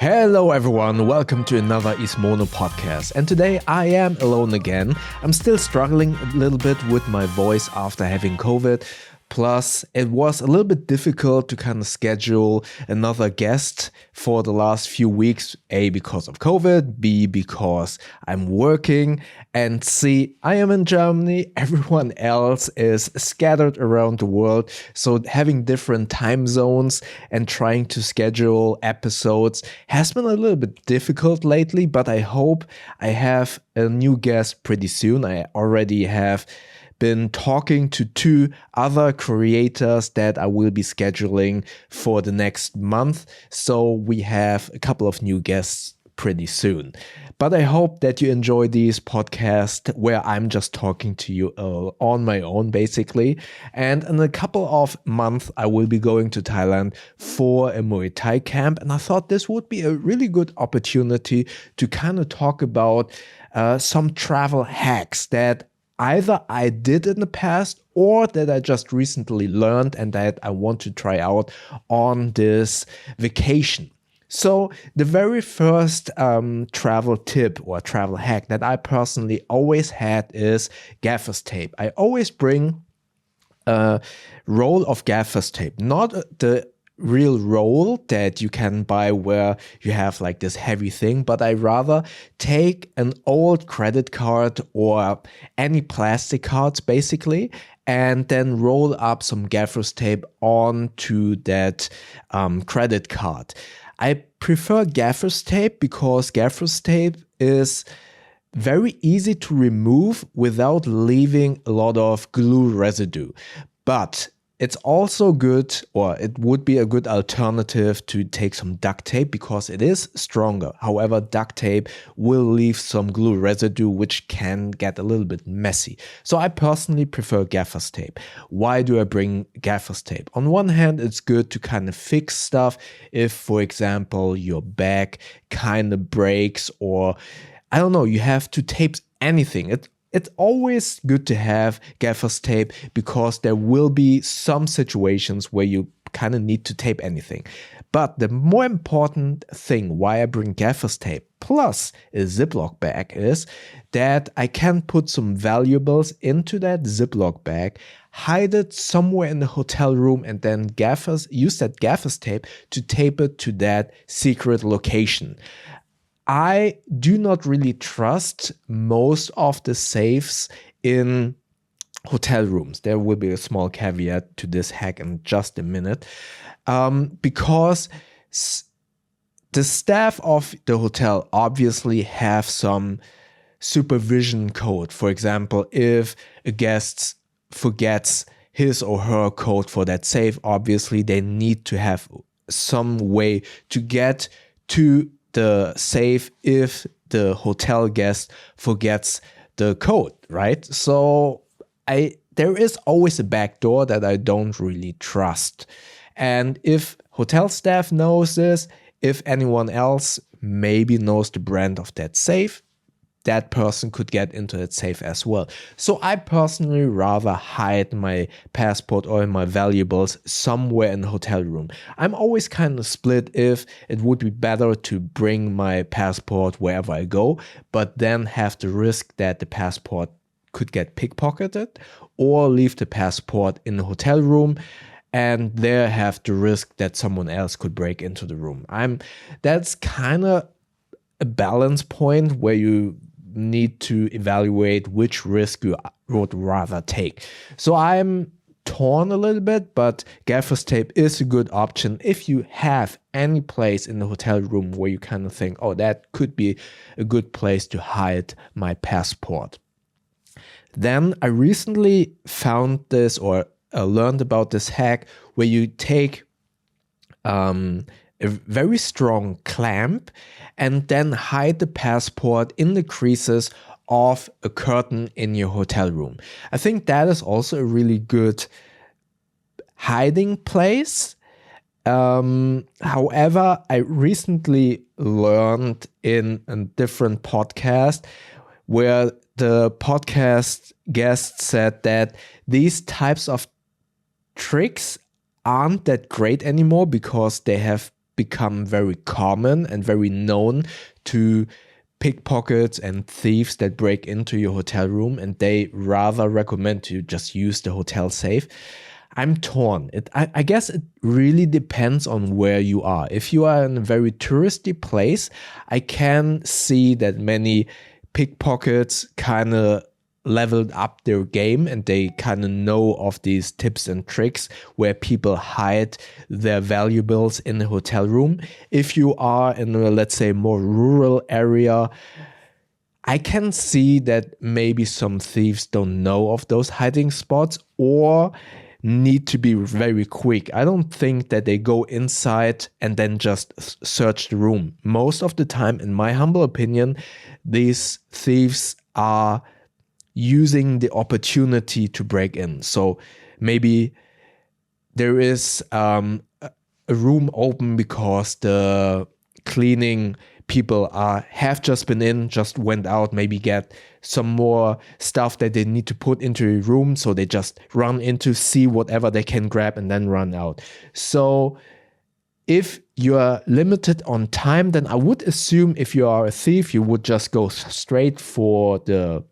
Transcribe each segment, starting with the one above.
Hello everyone, welcome to another Ismono podcast. And today I am alone again. I'm still struggling a little bit with my voice after having COVID. Plus, it was a little bit difficult to kind of schedule another guest for the last few weeks. A, because of COVID, B, because I'm working, and C, I am in Germany. Everyone else is scattered around the world. So having different time zones and trying to schedule episodes has been a little bit difficult lately, but I hope I have a new guest pretty soon. I already have been talking to two other creators that I will be scheduling for the next month. So we have a couple of new guests pretty soon. But I hope that you enjoy these podcasts where I'm just talking to you on my own, basically. And in a couple of months, I will be going to Thailand for a Muay Thai camp. And I thought this would be a really good opportunity to kind of talk about some travel hacks that either I did in the past or that I just recently learned and that I want to try out on this vacation. So the very first travel tip or travel hack that I personally always had is gaffer's tape. I always bring a roll of gaffer's tape, not the real roll that you can buy where you have like this heavy thing, but I rather take an old credit card or any plastic cards basically, and then roll up some gaffer's tape onto that credit card. I prefer gaffer's tape because gaffer's tape is very easy to remove without leaving a lot of glue residue. But it's also good, or it would be a good alternative to take some duct tape because it is stronger. However, duct tape will leave some glue residue, which can get a little bit messy. So I personally prefer gaffer's tape. Why do I bring gaffer's tape? On one hand, it's good to kind of fix stuff if, for example, your bag kind of breaks or, I don't know, you have to tape anything. It's always good to have gaffer's tape because there will be some situations where you kind of need to tape anything. But the more important thing why I bring gaffer's tape plus a Ziploc bag is that I can put some valuables into that Ziploc bag, hide it somewhere in the hotel room, and then use that gaffer's tape to tape it to that secret location. I do not really trust most of the safes in hotel rooms. There will be a small caveat to this hack in just a minute, because the staff of the hotel obviously have some supervision code. For example, if a guest forgets his or her code for that safe, obviously they need to have some way to get to the safe if the hotel guest forgets the code, right? So there is always a back door that I don't really trust. And if hotel staff knows this, if anyone else maybe knows the brand of that safe, that person could get into that safe as well. So I personally rather hide my passport or my valuables somewhere in the hotel room. I'm always kind of split if it would be better to bring my passport wherever I go, but then have the risk that the passport could get pickpocketed, or leave the passport in the hotel room and there have the risk that someone else could break into the room. That's kind of a balance point where you need to evaluate which risk you would rather take. So I'm torn a little bit, but gaffer's tape is a good option if you have any place in the hotel room where you kind of think, oh, that could be a good place to hide my passport. Then I recently found this or learned about this hack where you take a very strong clamp and then hide the passport in the creases of a curtain in your hotel room. I think that is also a really good hiding place. However, I recently learned in a different podcast where the podcast guest said that these types of tricks aren't that great anymore because they have become very common and very known to pickpockets and thieves that break into your hotel room, and they rather recommend to just use the hotel safe. I'm torn. I guess it really depends on where you are. If you are in a very touristy place, I can see that many pickpockets kind of leveled up their game and they kind of know of these tips and tricks where people hide their valuables in the hotel room. If you are in a, let's say, more rural area, I can see that maybe some thieves don't know of those hiding spots or need to be very quick. I don't think that they go inside and then just search the room. Most of the time, in my humble opinion, these thieves are using the opportunity to break in. So maybe there is a room open because the cleaning people have just been in, just went out, maybe get some more stuff that they need to put into a room. So they just run in to see whatever they can grab and then run out. So if you are limited on time, then I would assume if you are a thief, you would just go straight for the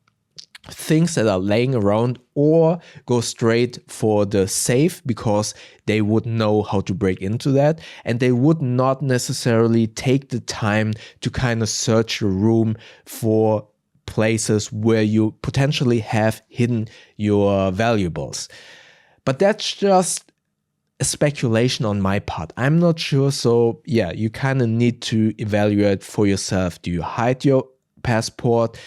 things that are laying around or go straight for the safe because they would know how to break into that, and they would not necessarily take the time to kind of search your room for places where you potentially have hidden your valuables. But that's just a speculation on my part. I'm not sure. So yeah, you kind of need to evaluate for yourself. Do you hide your passport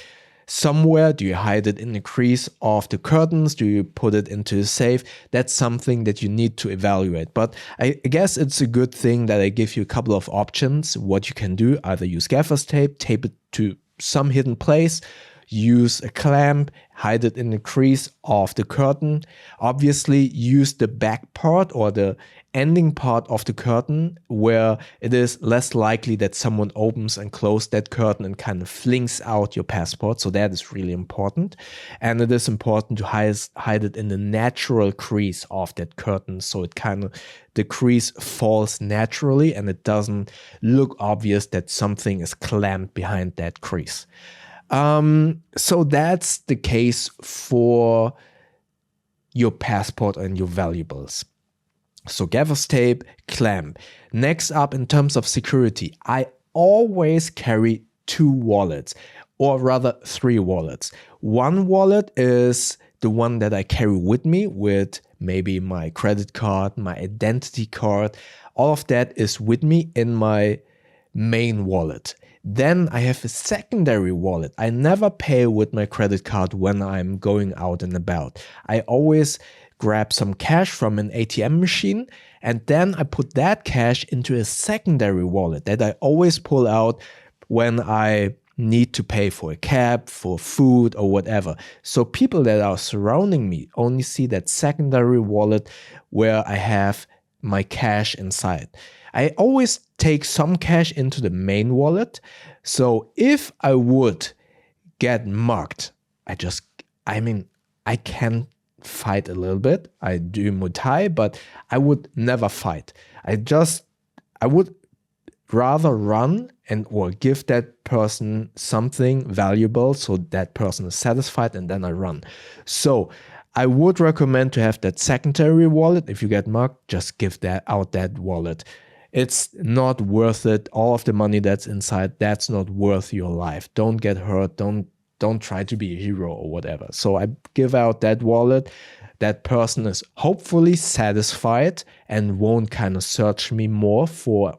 somewhere? Do you hide it in the crease of the curtains? Do you put it into the safe? That's something that you need to evaluate. But I guess it's a good thing that I give you a couple of options what you can do. Either use gaffer's tape, tape it to some hidden place, use a clamp, hide it in the crease of the curtain. Obviously, use the back part or the ending part of the curtain where it is less likely that someone opens and closes that curtain and kind of flings out your passport. So that is really important. And it is important to hide it in the natural crease of that curtain. So it kind of, the crease falls naturally and it doesn't look obvious that something is clamped behind that crease. So that's the case for your passport and your valuables. So gaffer's tape, clamp. Next up, in terms of security, I always carry 2 wallets, or rather 3 wallets. One wallet is the one that I carry with me with maybe my credit card, my identity card. All of that is with me in my main wallet. Then I have a secondary wallet. I never pay with my credit card when I'm going out and about. I always grab some cash from an ATM machine and then I put that cash into a secondary wallet that I always pull out when I need to pay for a cab, for food or whatever. So people that are surrounding me only see that secondary wallet where I have my cash inside. I always take some cash into the main wallet. So if I would get mugged, I can fight a little bit. I do Muay Thai, but I would never fight. I would rather run and or give that person something valuable so that person is satisfied and then I run. So I would recommend to have that secondary wallet. If you get mugged, just give that wallet. It's not worth it. All of the money that's inside, that's not worth your life. Don't get hurt. Don't try to be a hero or whatever. So I give out that wallet. That person is hopefully satisfied and won't kind of search me more for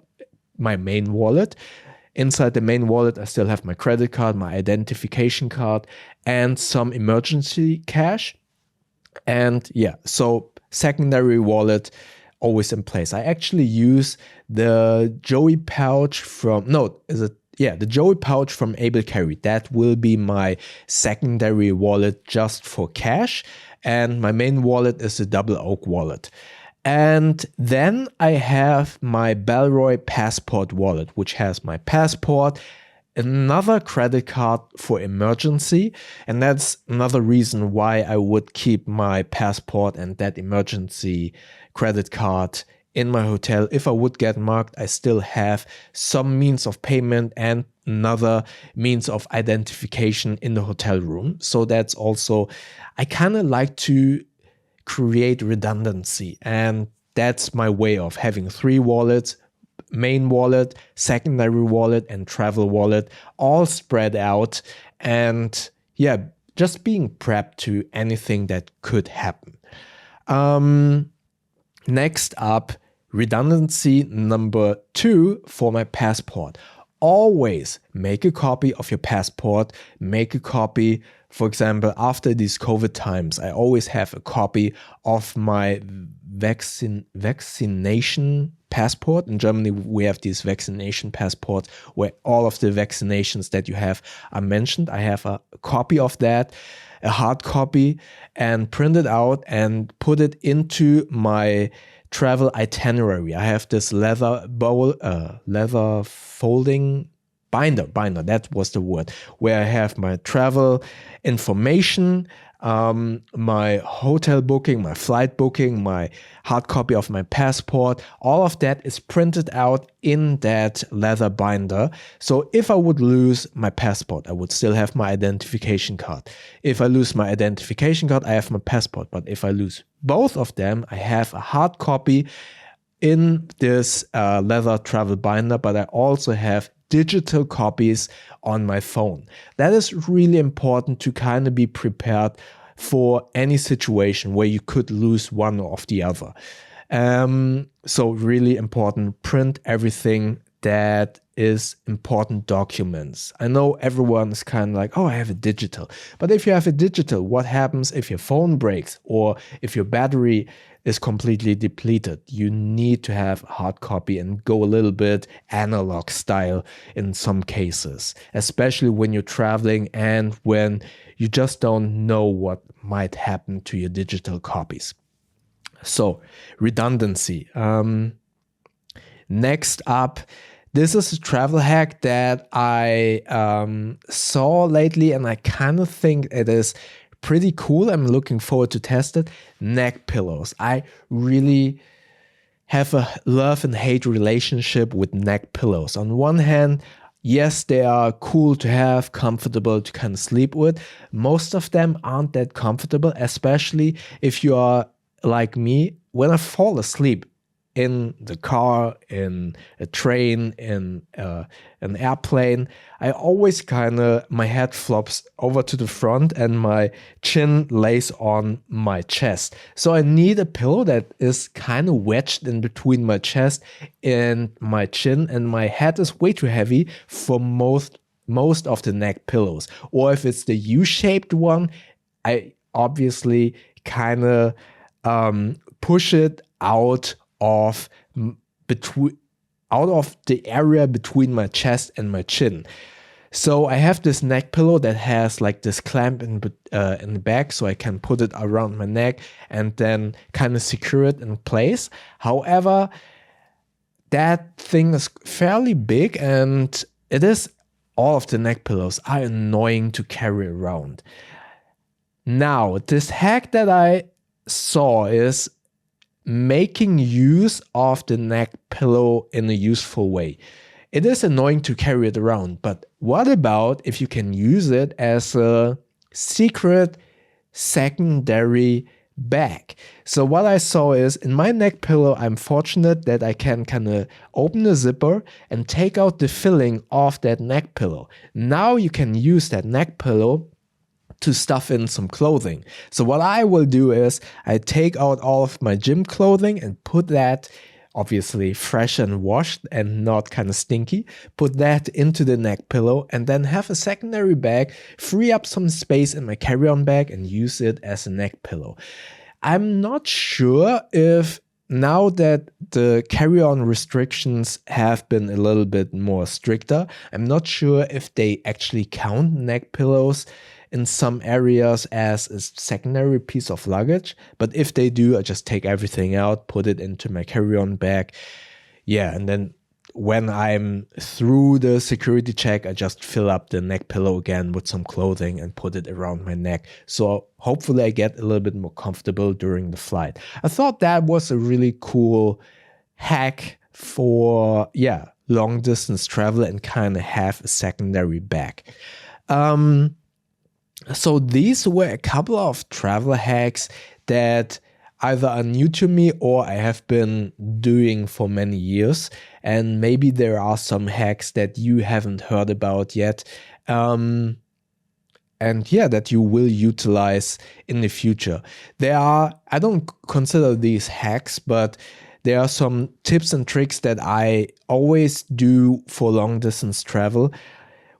my main wallet. Inside the main wallet, I still have my credit card, my identification card, and some emergency cash. And yeah, so secondary wallet always in place. I actually use the Joey pouch the Joey pouch from Able Carry. That will be my secondary wallet just for cash. And my main wallet is the Double Oak wallet. And then I have my Bellroy Passport wallet, which has my passport, another credit card for emergency. And that's another reason why I would keep my passport and that emergency credit card in my hotel. If I would get mugged, I still have some means of payment and another means of identification in the hotel room. So that's also, I kind of like to create redundancy, and that's my way of having 3 wallets: main wallet, secondary wallet, and travel wallet, all spread out. And yeah, just being prepped to anything that could happen. Next up, redundancy number 2 for my passport. Always make a copy of your passport. Make a copy, for example, after these COVID times, I always have a copy of my vaccination passport. In Germany, we have these vaccination passports where all of the vaccinations that you have are mentioned. I have a copy of that, a hard copy, and print it out and put it into my travel itinerary. I have this leather folding binder, that was the word, where I have my travel information, my hotel booking, my flight booking, my hard copy of my passport. All of that is printed out in that leather binder. So if I would lose my passport, I would still have my identification card. If I lose my identification card, I have my passport. But if I lose both of them, I have a hard copy in this leather travel binder, but I also have digital copies on my phone. That is really important to kind of be prepared for any situation where you could lose one of the other. So really important, print everything that is important documents. I know everyone is kind of like, oh, I have a digital. But if you have a digital, what happens if your phone breaks or if your battery is completely depleted? You need to have a hard copy and go a little bit analog style in some cases, especially when you're traveling and when you just don't know what might happen to your digital copies. So redundancy. Next up, this is a travel hack that I saw lately, and I kind of think it is pretty cool. I'm looking forward to test it. Neck pillows. I really have a love and hate relationship with neck pillows. On one hand, yes, they are cool to have, comfortable to kind of sleep with. Most of them aren't that comfortable, especially if you are like me. When I fall asleep in the car, in a train, in an airplane, I always my head flops over to the front and my chin lays on my chest. So I need a pillow that is kind of wedged in between my chest and my chin, and my head is way too heavy for most of the neck pillows. Or if it's the U-shaped one, I obviously kind of push it out of the area between my chest and my chin. So I have this neck pillow that has like this clamp in the back, so I can put it around my neck and then kind of secure it in place. However, that thing is fairly big, and all of the neck pillows are annoying to carry around. Now, this hack that I saw is making use of the neck pillow in a useful way. It is annoying to carry it around, but what about if you can use it as a secret secondary bag? So what I saw is, in my neck pillow, I'm fortunate that I can kind of open the zipper and take out the filling of that neck pillow. Now you can use that neck pillow to stuff in some clothing. So what I will do is I take out all of my gym clothing and put that, obviously fresh and washed and not kind of stinky, put that into the neck pillow and then have a secondary bag, free up some space in my carry-on bag and use it as a neck pillow. I'm not sure if, now that the carry-on restrictions have been a little bit more stricter, I'm not sure if they actually count neck pillows in some areas as a secondary piece of luggage. But if they do, I just take everything out, put it into my carry-on bag. Yeah, and then when I'm through the security check, I just fill up the neck pillow again with some clothing and put it around my neck. So hopefully I get a little bit more comfortable during the flight. I thought that was a really cool hack for, long distance travel and kind of have a secondary bag. So these were a couple of travel hacks that either are new to me or I have been doing for many years. And maybe there are some hacks that you haven't heard about yet. That you will utilize in the future. I don't consider these hacks, but there are some tips and tricks that I always do for long distance travel.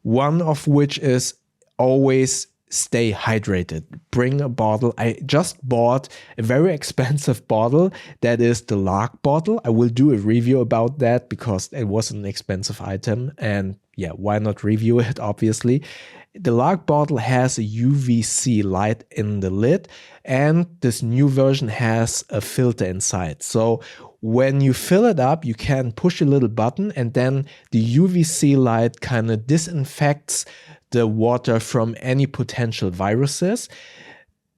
One of which is always stay hydrated. Bring a bottle. I just bought a very expensive bottle that is the Lark bottle. I will do a review about that because it was an expensive item, and why not review it, obviously. The Lark bottle has a UVC light in the lid, and this new version has a filter inside. So when you fill it up, you can push a little button and then the UVC light kind of disinfects the water from any potential viruses.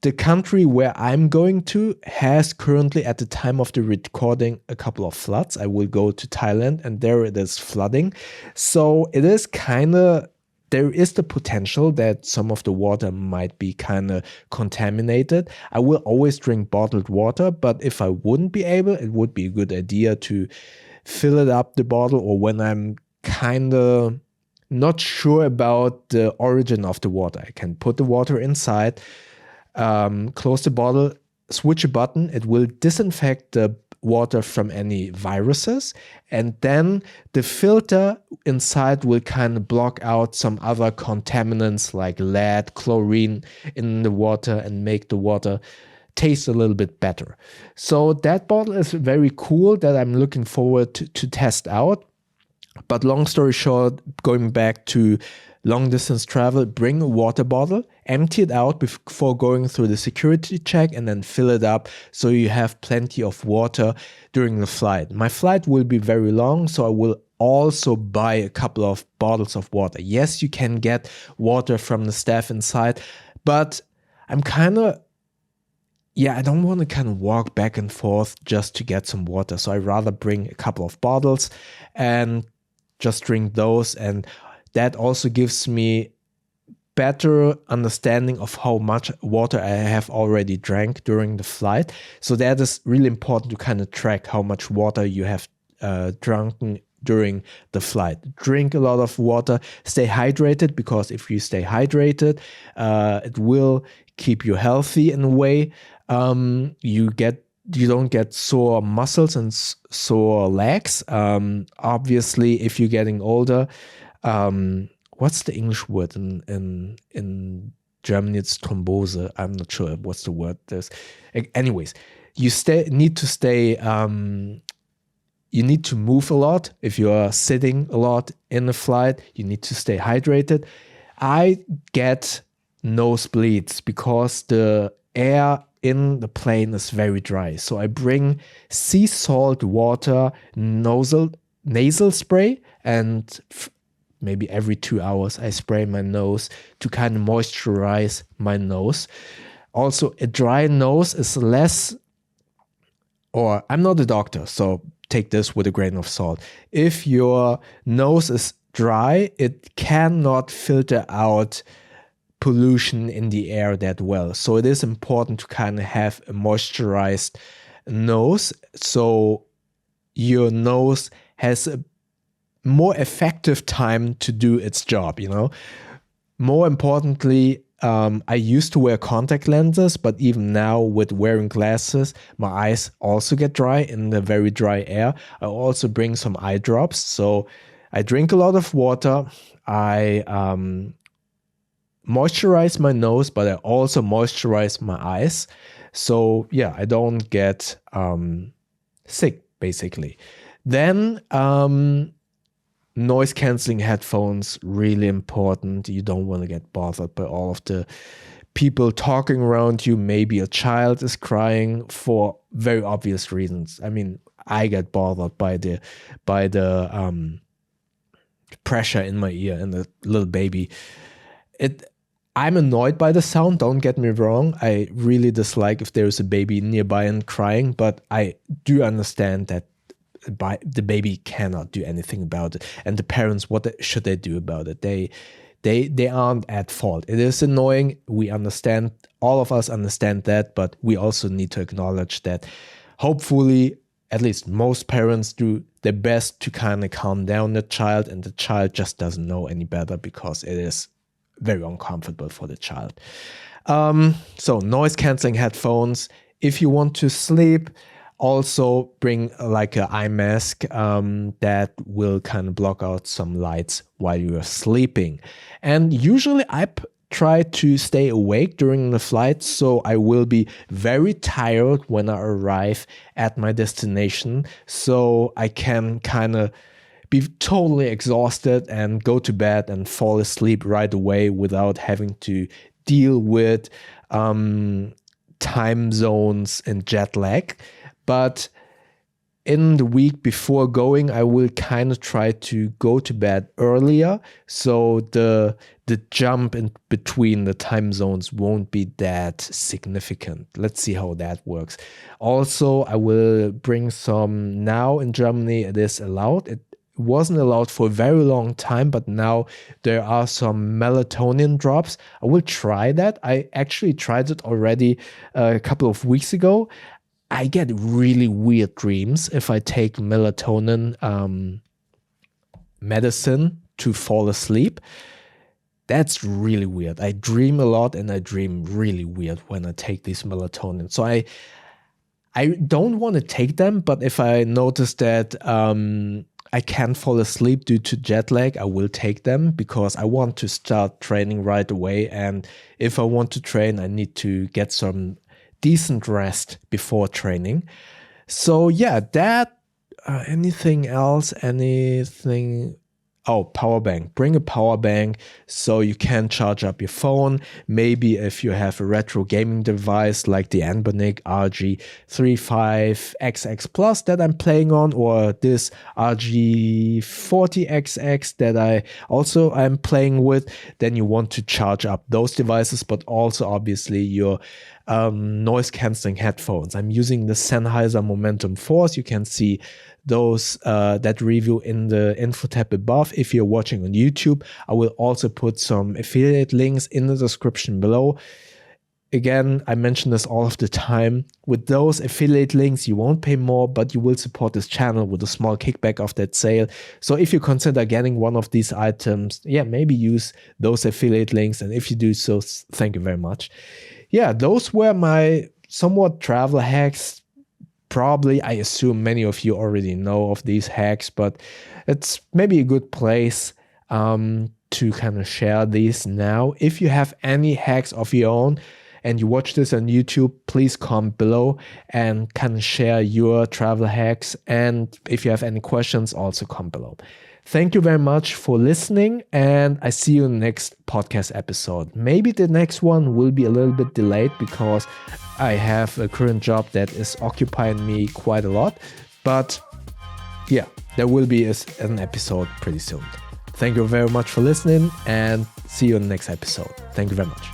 The country where I'm going to has currently, at the time of the recording, a couple of floods. I will go to Thailand and there it is flooding. So it is there is the potential that some of the water might be kind of contaminated. I will always drink bottled water, but if I wouldn't be able, it would be a good idea to fill it up, the bottle, or when I'm kind of not sure about the origin of the water, I can put the water inside, close the bottle, switch a button. It will disinfect the water from any viruses, and then the filter inside will kind of block out some other contaminants like lead, chlorine in the water and make the water taste a little bit better. So that bottle is very cool that I'm looking forward to test out. But long story short, going back to long distance travel, bring a water bottle, empty it out before going through the security check, and then fill it up so you have plenty of water during the flight. My flight will be very long, so I will also buy a couple of bottles of water. Yes, you can get water from the staff inside, but I'm I don't want to kind of walk back and forth just to get some water. So I rather bring a couple of bottles and just drink those, and that also gives me better understanding of how much water I have already drank during the flight. So that is really important to kind of track how much water you have drunken during the flight. Drink a lot of water, stay hydrated, because if you stay hydrated, it will keep you healthy in a way. You don't get sore muscles and sore legs. Obviously, if you're getting older, what's the English word in Germany? It's thrombose. I'm not sure what's the word. Anyways, you need to move a lot. If you are sitting a lot in a flight, you need to stay hydrated. I get nosebleeds because the air in the plane is very dry. So I bring sea salt water nasal spray, and maybe every 2 hours I spray my nose to kind of moisturize my nose. Also, a dry nose is less, or I'm not a doctor, so take this with a grain of salt. If your nose is dry, it cannot filter out pollution in the air that well. So it is important to kind of have a moisturized nose, so your nose has a more effective time to do its job, More importantly, I used to wear contact lenses, but even now with wearing glasses, my eyes also get dry in the very dry air. I also bring some eye drops. So I drink a lot of water. I moisturize my nose, but I also moisturize my eyes. So I don't get sick, basically. Then noise cancelling headphones, really important. You don't want to get bothered by all of the people talking around you. Maybe a child is crying for very obvious reasons. I mean, I get bothered by the pressure in my ear and the little baby. I'm annoyed by the sound, don't get me wrong. I really dislike if there's a baby nearby and crying, but I do understand that the baby cannot do anything about it. And the parents, what should they do about it? They aren't at fault. It is annoying. We understand, all of us understand that, but we also need to acknowledge that hopefully at least most parents do their best to kind of calm down the child, and the child just doesn't know any better because it is very uncomfortable for the child. So noise cancelling headphones. If you want to sleep, also bring like an eye mask that will kind of block out some lights while you are sleeping. And usually I try to stay awake during the flight, so I will be very tired when I arrive at my destination, so I can kind of be totally exhausted and go to bed and fall asleep right away without having to deal with time zones and jet lag. But in the week before going, I will kind of try to go to bed earlier, so the jump in between the time zones won't be that significant. Let's see how that works. Also, I will bring some, now in Germany it is allowed. It wasn't allowed for a very long time, but now there are some melatonin drops. I will try that. I actually tried it already a couple of weeks ago. I get really weird dreams if I take melatonin medicine to fall asleep. That's really weird. I dream a lot, and I dream really weird when I take these melatonin. So I don't want to take them, but if I notice that I can't fall asleep due to jet lag, I will take them because I want to start training right away. And if I want to train, I need to get some decent rest before training. So yeah, that, anything else? Oh, power bank. Bring a power bank so you can charge up your phone. Maybe if you have a retro gaming device like the Anbernic RG35XX Plus that I'm playing on, or this RG40XX that I'm playing with, then you want to charge up those devices, but also obviously your noise cancelling headphones. I'm using the Sennheiser Momentum Force. You can see those that review in the info tab above. If you're watching on YouTube, I will also put some affiliate links in the description below. Again, I mention this all of the time. With those affiliate links, you won't pay more, but you will support this channel with a small kickback of that sale. So if you consider getting one of these items, yeah, maybe use those affiliate links. And if you do so, thank you very much. Yeah, those were my somewhat travel hacks. Probably, I assume many of you already know of these hacks, but it's maybe a good place to kind of share these now. If you have any hacks of your own and you watch this on YouTube, please comment below and kind of share your travel hacks. And if you have any questions, also comment below. Thank you very much for listening, and I see you in the next podcast episode. Maybe the next one will be a little bit delayed because I have a current job that is occupying me quite a lot. But yeah, there will be an episode pretty soon. Thank you very much for listening, and see you in the next episode. Thank you very much.